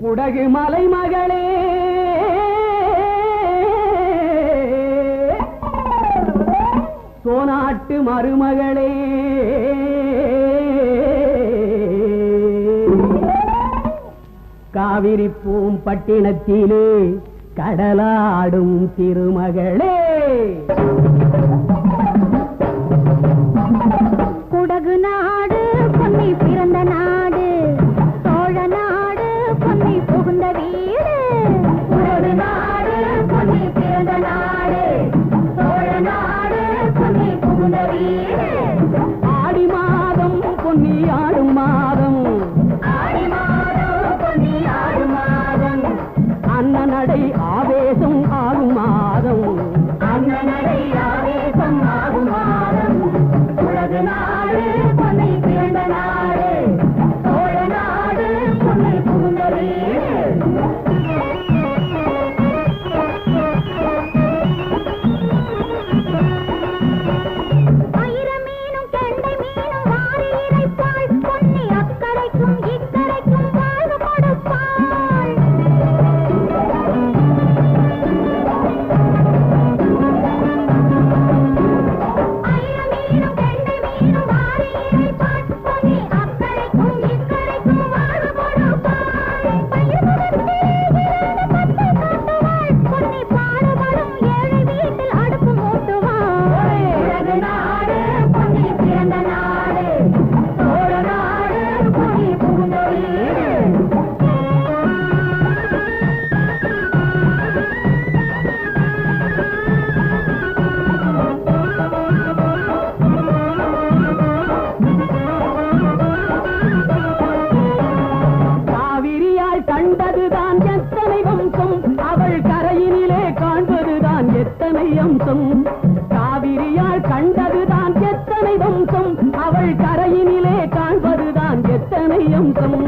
குடகு மலை மகளே சோனாட்டு மருமகளே காவிரி பூம்பட்டினத்திலே கடலாடும் திருமகளே குடகு நாடு பொன்னி பிறந்த நாடு சோழ நாடு பொன்னி புகுந்த வீடு குடகு நாடு பொன்னி பிறந்த நாடு சோழ நாடு பொன்னி புகுந்த வீடு ஆடி மாதம் பொன்னி ஆடும் மாதம் ஆடி மாதம் பொன்னி ஆடும் மாதம் அண்ணனடை ஆவேசம் ஆகும் மாதம் அண்ணனடை ஆவேசம் ஆகும் மாதம் குடகு நாடு பொன்னி பிறந்த நாடு சோழ நாடு பொன்னி புகுந்த வீடு மீனும் கெண்டை மீனும் வாரி இறைப்பாள் பொன்னி அக்கரைக்கும் இக்கரைக்கும் வாழ்வு கொடுப்பாள் மீனும் கெண்டை மீனும் வாரி இறைப்பாள் பொன்னி அக்கரைக்கும் இக்கரைக்கும் வாழ்வு கொடுப்பாள் பொன்னி பாடுபடும் ஏழை வீட்டில் அடுப்பு மூட்டுவாள் உலக நாடு பொன்னி பிறந்த நாடு சோழ நாடு பொன்னி புகுந்த வீடு காவிரியால் கண்டதுதான் எத்தனை வம்சம் அவள் கரையினிலே காண்பதுதான் எத்தனை அம்சம் காவிரியால் கண்டதுதான் எத்தனை வம்சம் அவள் கரையினிலே காண்பதுதான் எத்தனை அம்சம்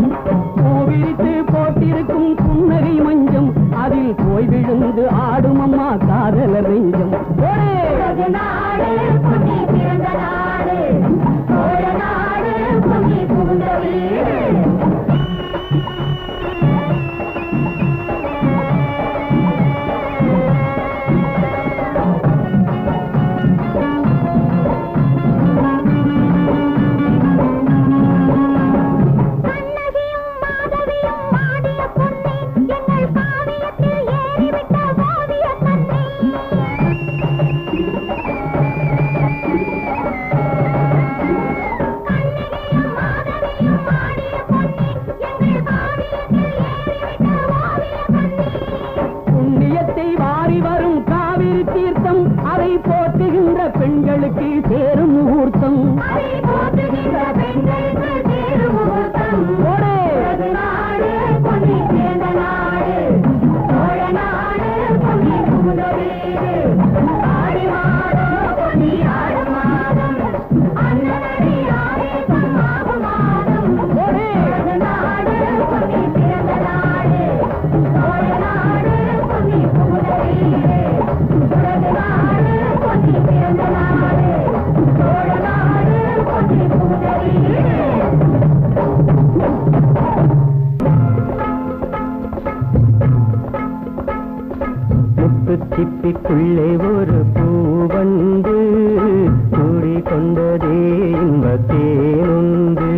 பூவிரித்து போட்டிருக்கும் புன்னகை மஞ்சம் அதில் போய் விழுந்து ஆடும் அம்மா காதலர் நெஞ்சம் உலக நாடு பொன்னி பிறந்த நாடு சோழ நாடு பொன்னி புகுந்த வீடு கண்ணகியும் மாதவியும் ஆடிய பொன்னி எங்கள் காவியத்தில் ஏறிவிட்ட ஓவிய கண்ணி கண்ணகியும் மாதவியும் ஆடிய பொன்னி எங்கள் காவியத்தில் ஏறிவிட்ட ஓவிய கண்ணி புண்ணியத்தை வாரி வரும் காவிரி தீர்த்தம் அதை போற்றுகின்ற பெண்களுக்கு சேரும் முகூர்த்தம் அதை போற்றுகின்ற பெண்களுக்கு சேரும் முகூர்த்தம் உலக நாடு பொன்னி பிறந்த நாடு சோழ நாடு பொன்னி புகுந்த வீடு ஆடி மாதம் பொன்னி ஆடும் மாதம் அண்ணனடி ஆவேசம் ஆகும் மாதம் உலக நாடு பொன்னி பிறந்த நாடு சோழ நாடு பொன்னி புகுந்த வீடு உலக நாடு பொன்னி பிறந்த நாடு சோழ நாடு பொன்னி புகுந்த வீடு முத்துச்சிப்பிக்குள்ளே ஒரு பூவண்டு கூடி கொண்டதே இன்பத்தேனுண்டு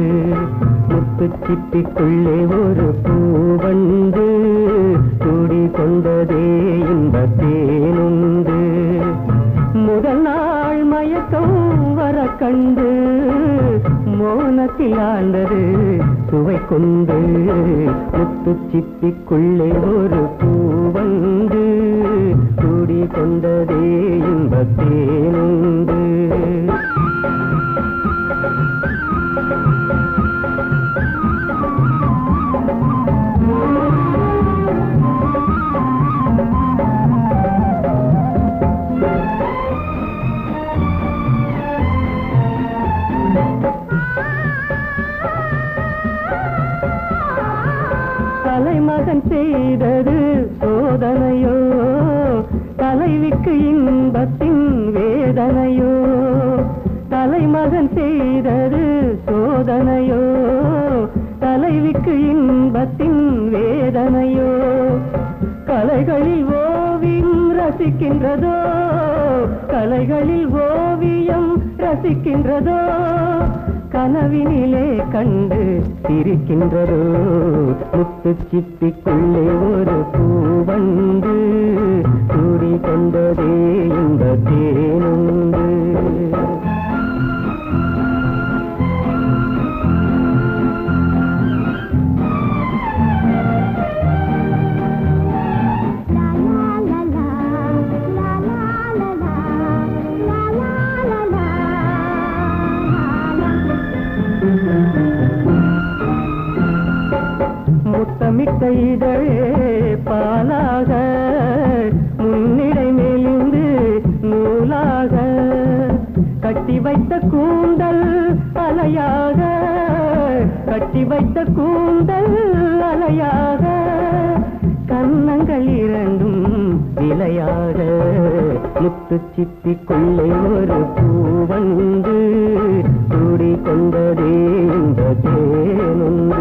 முத்துச்சிப்பிக்குள்ளே ஒரு பூவண்டு கூடி கொண்டதே இன்பத்தேனுண்டு முதல் நாள் மயக்கம் வர கண்டு மோனத்தில் ஆண்டது சுவை கொண்டு முத்துச்சிப்பிக்குள்ளே ஒரு பூவண்டு கூடி கொண்டதே இன்பத்தேனுண்டு தலைமகன் செய்தது சோதனையோ தலைவிக்கு இன்பத்தின் வேதனையோ தலைமகன் செய்தது சோதனையோ தலைவிக்கு இன்பத்தின் வேதனையோ கலைகளில் ஓவியம் ரசிக்கின்றதோ கலைகளில் ஓவியம் ரசிக்கின்றதோ கனவினிலே கண்டு சிரிக்கின்றதோ முத்து சிப்பிக்குள்ளே ஒரு பூவண்டு கூடி கொண்டதே இந்த தேனுண்டு முத்தமிட்ட இதழே பாலாக முன்னிடை மெலிந்து நூலாக கட்டி வைத்த கூந்தல் அலையாக கட்டி வைத்த கூந்தல் அலையாக கன்னங்கள் இரண்டும் விலையாக முத்து சிப்பிக்குள்ளே ஒரு பூவண்டு கூடி கொண்டதே இந்த தேனுண்டு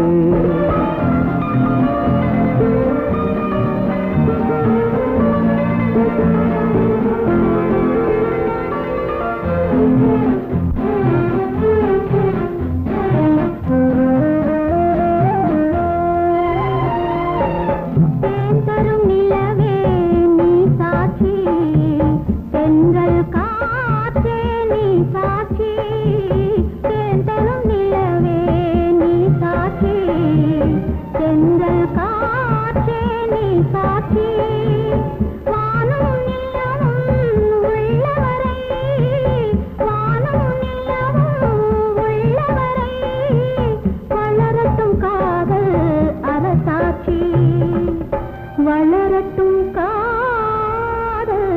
வளரட்டும் காதல்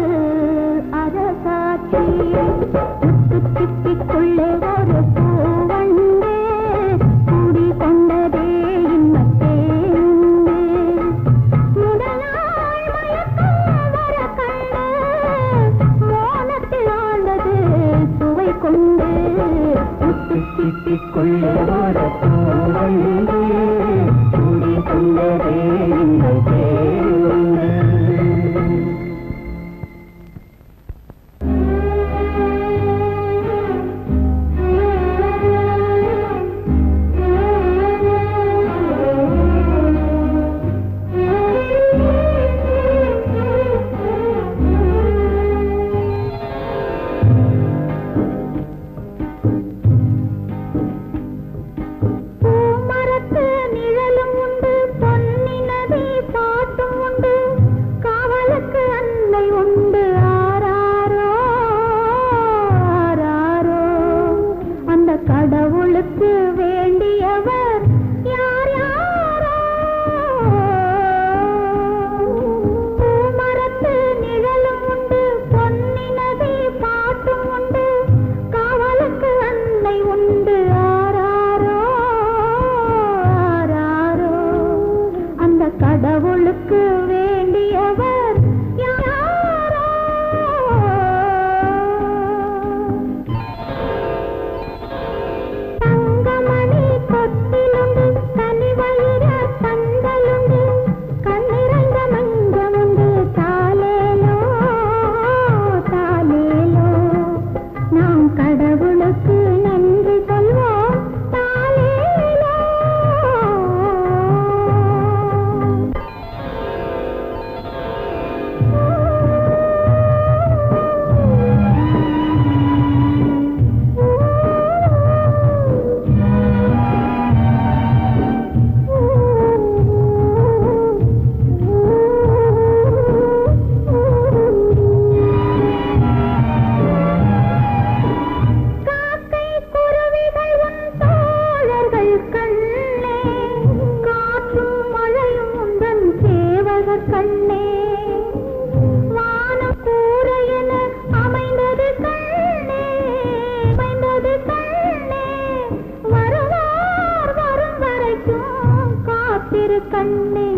அரசாட்சி முத்து சிப்பிக்குள்ளே ஒரு பூவண்டு கூடி கொண்டதே இன்னத்தேனுண்டு முதல் நாள் மயக்கம் வர கண்டு மோனத்தில் ஆண்டது சுவை கொண்டு முத்து சிப்பிக்குள்ளே ஒரு பூவண்டு கூடி கொண்டதே இன்னத்தேனுண்டு கடவுளுக்கு வேண்டியவர் யார் யாரோ பூமரத்து நிழலும் உண்டு பொன்னி நதி பாட்டும் உண்டு காவலுக்கு அன்னை உண்டு ஆராரோ ஆராரோ அந்த கடவுளுக்கு வேண்டியவர் யாரோ தங்கமணி தொட்டிலுண்டு தனிவயிற பந்தலுண்டு கண்ணிறைந்த மஞ்சமுண்டு தாலேலோ தாலேலோ நாம் கடவுளுக்கு நன்றி சொல்வோம் தாலேலோ காக்கை குருவிகள் உன் தோழர்கள் கண்ணே காற்றும் மழையும் உந்தன் சேவகர் கண்ணே வானம் கூரையென அமைந்தது கண்ணே அமைந்தது கண்ணே வருவார் வரும் வரைக்கும் காத்திரு கண்ணே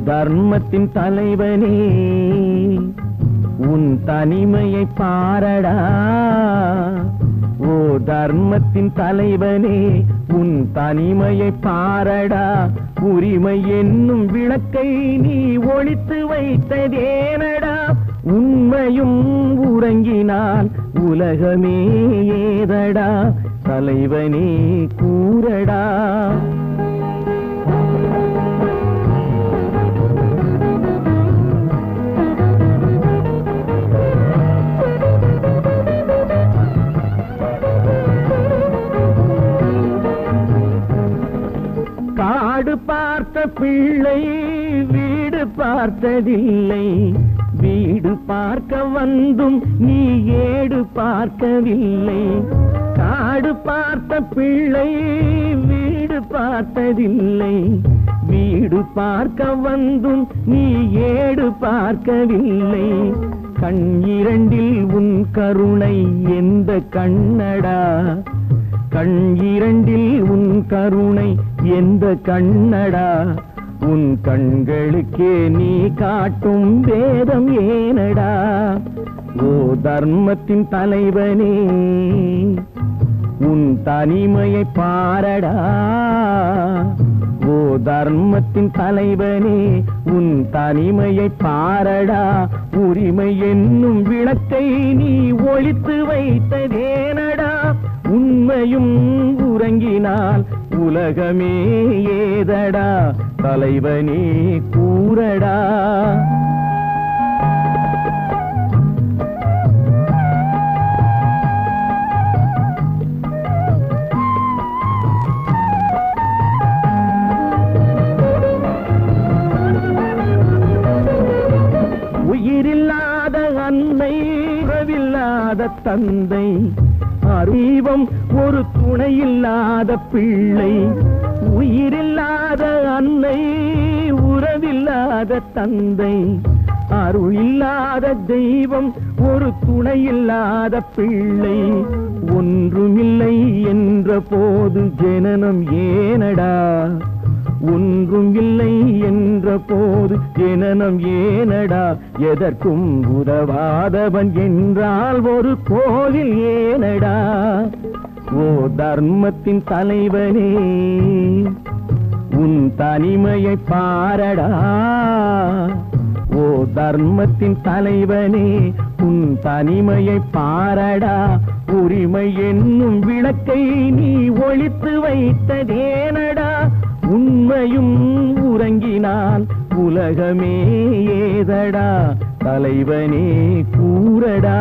தர்மத்தின் தலைவனே உன் தனிமையை பாரடா. ஓ தர்மத்தின் தலைவனே உன் தனிமையை பாரடா. உரிமை என்னும் விளக்கை நீ ஒளித்து வைத்ததேனடா. உண்மையும் உறங்கினால் உலகமே ஏதடா. தலைவனே கூறடா. காடு பார்த்த பிள்ளை வீடு பார்த்ததில்லை. வீடு பார்க்க வந்தும் நீ ஏடு பார்க்கவில்லை. காடு பார்த்த பிள்ளை வீடு பார்த்ததில்லை. வீடு பார்க்க வந்தும் நீ ஏடு பார்க்கவில்லை. கண் இரண்டில் உன் கருணை எந்த கண்ணடா. கண் இரண்டில் உன் கருணை எந்த கண்ணடா. உன் கண்களுக்கே நீ காட்டும் வேதம் ஏனடா. ஓ தர்மத்தின் தலைவனே உன் தனிமையை பாரடா. ஓ தர்மத்தின் தலைவனே உன் தனிமையை பாரடா. உரிமை என்னும் விளக்கை நீ ஒளித்து வைத்ததேனடா. உண்மையும் உறங்கினால் உலகமே ஏதடா. தலைவனே கூறடா. உயிரில்லாத அன்னை உறவில்லாத தந்தை. அறிவம் ஒரு துணையில்லாத பிள்ளை. உயிரில்லாத அன்னை உறவில்லாத தந்தை. அருள் இல்லாத தெய்வம் ஒரு துணையில்லாத பிள்ளை. ஒன்றுமில்லை என்ற போது ஜனனம் ஏனடா. ஒன்றும் இல்லை என்ற போது ஜனனம் ஏனடா. எதற்கும் உதவாதவன் என்றால் ஒரு கோவில் ஏனடா. ஓ தர்மத்தின் தலைவனே உன் தனிமையை பாரடா. ஓ தர்மத்தின் தலைவனே உன் தனிமையை பாரடா. உரிமை என்னும் விளக்கை நீ ஒளித்து வைத்ததேனடா. உண்மையும் உறங்கினால் உலகமே ஏதடா. தலைவனே கூறடா.